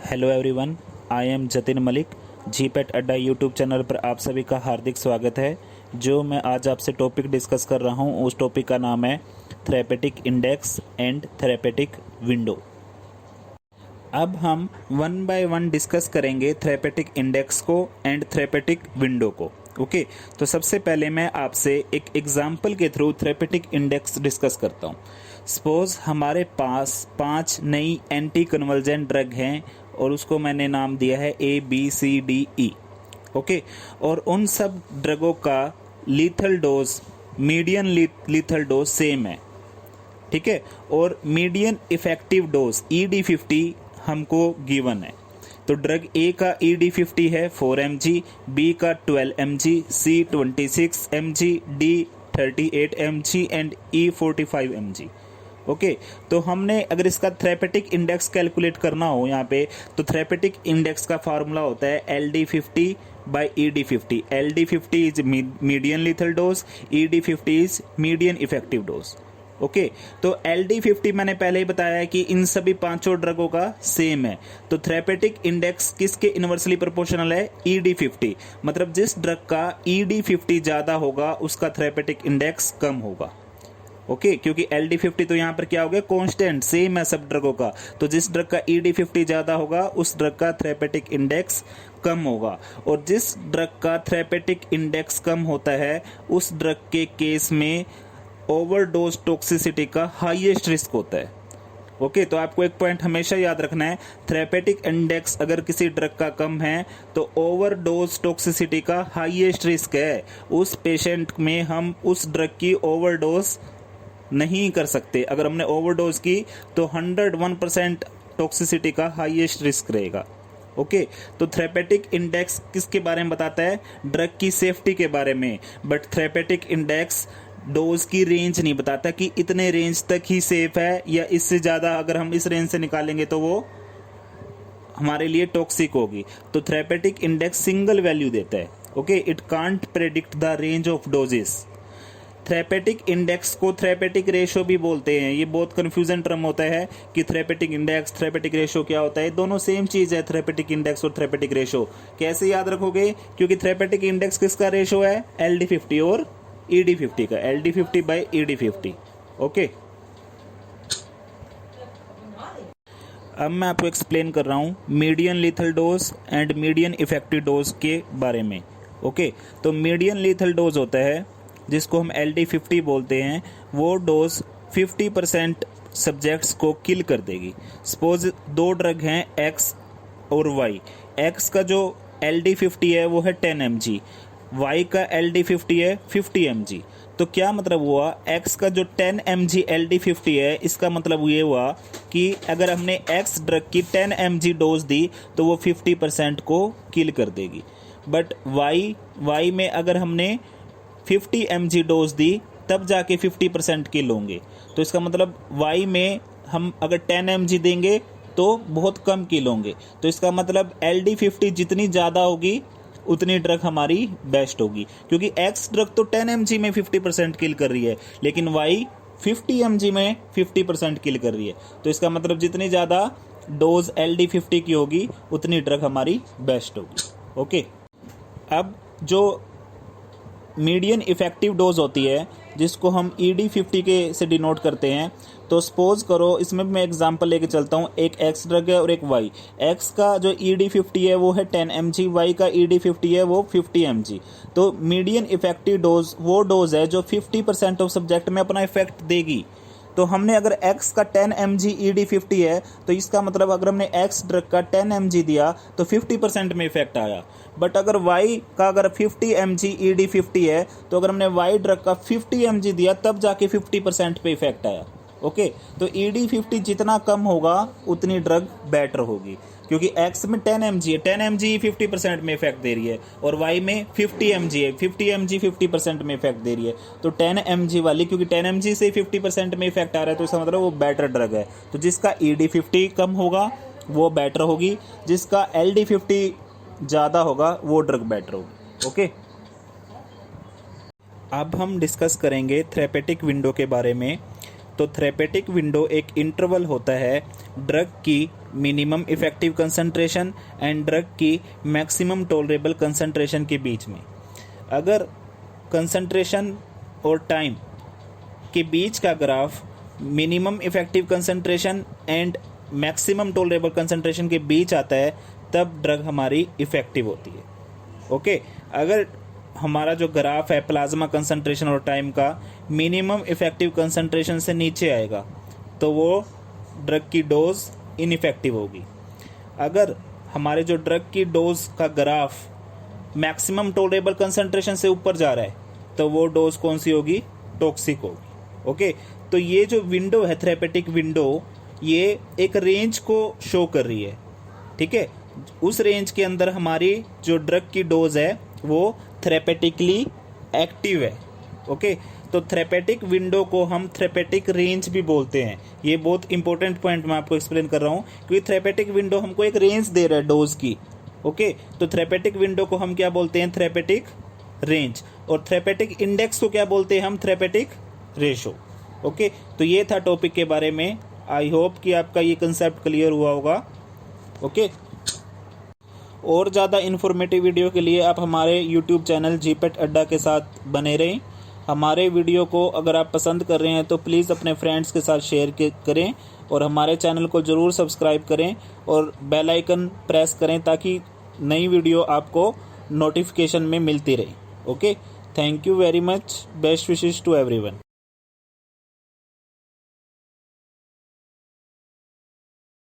Hello everyone, I am Jatin Malik. GPAT अड्डा YouTube channel पर आप सभी का हार्दिक स्वागत है। जो मैं आज आपसे टॉपिक डिस्कस कर रहा हूं, उस टॉपिक का नाम है therapeutic index and therapeutic window. अब हम वन बाय वन डिस्कस करेंगे थेरेपेटिक इंडेक्स को एंड थेरेपेटिक विंडो को। ओके, तो सबसे पहले मैं आपसे एक एग्जाम्पल के थ्रू थेरेपेटिक इंडेक्स डिस्कस करता हूँ। सपोज हमारे पास 5 नई एंटी कन्वर्जेंट ड्रग हैं और उसको मैंने नाम दिया है ABCDE। ओके, और उन सब ड्रगों का lethal dose, median lethal dose same है, ठीक है, और मीडियन इफेक्टिव डोज ED50 हमको गिवन है। तो ड्रग ए का ED50 है 4 mg, बी का 12 mg, C 26 mg, D 38 mg and E 45 mg। Okay, तो हमने अगर इसका थेरेपेटिक इंडेक्स कैलकुलेट करना हो यहाँ पे, तो थेरेपेटिक इंडेक्स का फार्मूला होता है LD50 by ED50। LD50 is median lethal dose, ED50 is median effective dose. Okay, तो LD50 मैंने पहले ही बताया है कि इन सभी पांचों ड्रगों का सेम है। तो थेरेपेटिक इंडेक्स किसके इनवर्सली प्रोपोर्शनल है? ED50। मतलब जिस ड्रग का ED50 ज्यादा होगा उसका थेरेपेटिक इंडेक्स कम होगा। ओके, क्योंकि LD50 तो यहाँ पर क्या हो गया, कांस्टेंट सेम है सब ड्रगों का। तो जिस ड्रग का ED50 ज्यादा होगा उस ड्रग का थेरेपेटिक इंडेक्स कम होगा, और जिस ड्रग का थेरेपेटिक इंडेक्स कम होता है उस ड्रग के केस में ओवरडोज टॉक्सिसिटी का हाईएस्ट रिस्क होता है। ओके, तो आपको एक पॉइंट हमेशा याद रखना है, थेरेपेटिक इंडेक्स अगर किसी ड्रग का कम है तो ओवरडोज टॉक्सिसिटी का हाईएस्ट रिस्क है। उस पेशेंट में हम उस ड्रग की ओवरडोज नहीं कर सकते। अगर हमने ओवरडोज की तो 101% टॉक्सिसिटी का हाईएस्ट रिस्क रहेगा। ओके, तो थेरेपेटिक इंडेक्स किसके बारे में बताता है? ड्रग की सेफ्टी के बारे में। बट थेरेपेटिक इंडेक्स डोज की रेंज नहीं बताता कि इतने रेंज तक ही सेफ है, या इससे ज़्यादा अगर हम इस रेंज से निकालेंगे तो वो हमारे लिए टॉक्सिक होगी। तो थेरेपेटिक इंडेक्स सिंगल वैल्यू देता है। Okay, it can't predict the range of doses. Therapeutic index को थेरेपेटिक रेशो भी बोलते हैं। ये बहुत कंफ्यूजन टर्म होता है कि थेरेपेटिक इंडेक्स, थेरेपेटिक रेशो क्या होता है। दोनों सेम चीज है, थेरेपेटिक इंडेक्स और थेरेपेटिक रेशो। कैसे याद रखोगे? क्योंकि थेरेपेटिक इंडेक्स किसका रेशो है? LD50 और ED50 का, LD50 बाई ED50। ओके, अब मैं आपको एक्सप्लेन कर रहा हूँ median lethal dose and median effective dose के बारे में। ओके, तो मीडियन लीथल डोज होता है जिसको हम LD50 बोलते हैं। वो डोज 50% सब्जेक्ट्स को किल कर देगी। सपोज दो ड्रग हैं X और Y। X का जो LD50 है वो है 10 mg, Y का LD50 है 50 mg। तो क्या मतलब हुआ? X का जो 10 mg LD50 है, इसका मतलब ये हुआ कि अगर हमने X ड्रग की 10 mg डोज दी तो वो 50% को किल कर देगी। बट Y में अगर हमने 50 mg डोज दी तब जाके 50% किल होंगे। तो इसका मतलब Y में हम अगर 10 mg देंगे तो बहुत कम किल होंगे। तो इसका मतलब LD50 जितनी ज़्यादा होगी उतनी ड्रग हमारी बेस्ट होगी, क्योंकि X ड्रग तो 10 mg में 50% किल कर रही है, लेकिन Y 50 mg में 50% किल कर रही है। तो इसका मतलब जितनी ज़्यादा डोज LD50 की होगी उतनी ड्रग हमारी बेस्ट होगी। ओके, अब जो मीडियन इफेक्टिव डोज होती है जिसको हम ED50 के से डिनोट करते हैं, तो सपोज करो, इसमें मैं एग्जांपल लेके चलता हूँ, एक X ड्रग है और एक Y। X का जो ED50 है वो है 10 mg, Y का ED50 है वो 50 mg। तो मीडियन इफेक्टिव डोज वो डोज है जो 50% ऑफ सब्जेक्ट में अपना इफेक्ट देगी। तो हमने अगर X का 10 mg ED50 है तो इसका मतलब अगर हमने X ड्रग का 10 mg दिया तो 50% में इफेक्ट आया। बट अगर Y का अगर 50 mg ED50 है तो अगर हमने Y ड्रग का 50 mg दिया तब जाके 50% पे इफेक्ट आया। ओके, तो ED50 जितना कम होगा उतनी ड्रग बेटर होगी, क्योंकि X में 10 mg है, 10 mg 50% में इफेक्ट दे रही है, और Y में 50 mg है, 50 mg 50% में इफेक्ट दे रही है। तो 10 mg वाली, क्योंकि 10 mg से 50% में इफेक्ट आ रहा है, तो इसका मतलब वो बेटर ड्रग है। तो जिसका ED50 कम होगा वो बेटर होगी, जिसका LD50 ज़्यादा होगा वो ड्रग बेटर होगी। ओके, अब हम डिस्कस करेंगे थेरेपेटिक विंडो के बारे में। तो थेरेपेटिक विंडो एक इंटरवल होता है ड्रग की minimum effective concentration and drug की मैक्सिमम टॉलरेबल कंसंट्रेशन के बीच में। अगर कंसंट्रेशन और टाइम के बीच का graph minimum effective concentration and maximum tolerable concentration के बीच आता है तब ड्रग हमारी इफेक्टिव होती है। ओके, अगर हमारा जो ग्राफ है प्लाज्मा कंसंट्रेशन और टाइम का मिनिमम इफेक्टिव कंसंट्रेशन से नीचे आएगा तो वो ड्रग की डोज इनइफेक्टिव होगी। अगर हमारे जो ड्रग की डोज का ग्राफ मैक्सिमम टॉलरेबल कंसंट्रेशन से ऊपर जा रहा है तो वो डोज कौन सी होगी? टॉक्सिक होगी। ओके, तो ये जो विंडो है थेरेपेटिक विंडो, ये एक रेंज को शो कर रही है। ठीक है, उस रेंज के अंदर हमारी जो ड्रग की डोज है वो थेरेपेटिकली एक्टिव है। ओके, तो थेरेपेटिक विंडो को हम थेरेपेटिक रेंज भी बोलते हैं। ये बहुत इंपॉर्टेंट पॉइंट मैं आपको एक्सप्लेन कर रहा हूँ क्योंकि थेरेपेटिक विंडो हमको एक रेंज दे रहा है डोज की। ओके, तो थेरेपेटिक विंडो को हम क्या बोलते हैं? Therapeutic range. और थेरेपेटिक इंडेक्स को क्या बोलते हैं हम? Therapeutic ratio. ओके, तो ये था टॉपिक के बारे में। आई होप कि आपका ये कंसेप्ट क्लियर हुआ होगा। ओके, और ज़्यादा इन्फॉर्मेटिव वीडियो के लिए आप हमारे यूट्यूब चैनल जीपेट अड्डा के साथ बने रहें। हमारे वीडियो को अगर आप पसंद कर रहे हैं तो प्लीज़ अपने फ्रेंड्स के साथ शेयर करें और हमारे चैनल को ज़रूर सब्सक्राइब करें और बेल आइकन प्रेस करें ताकि नई वीडियो आपको नोटिफिकेशन में मिलती रहे। Okay, thank you very much. Best wishes to everyone.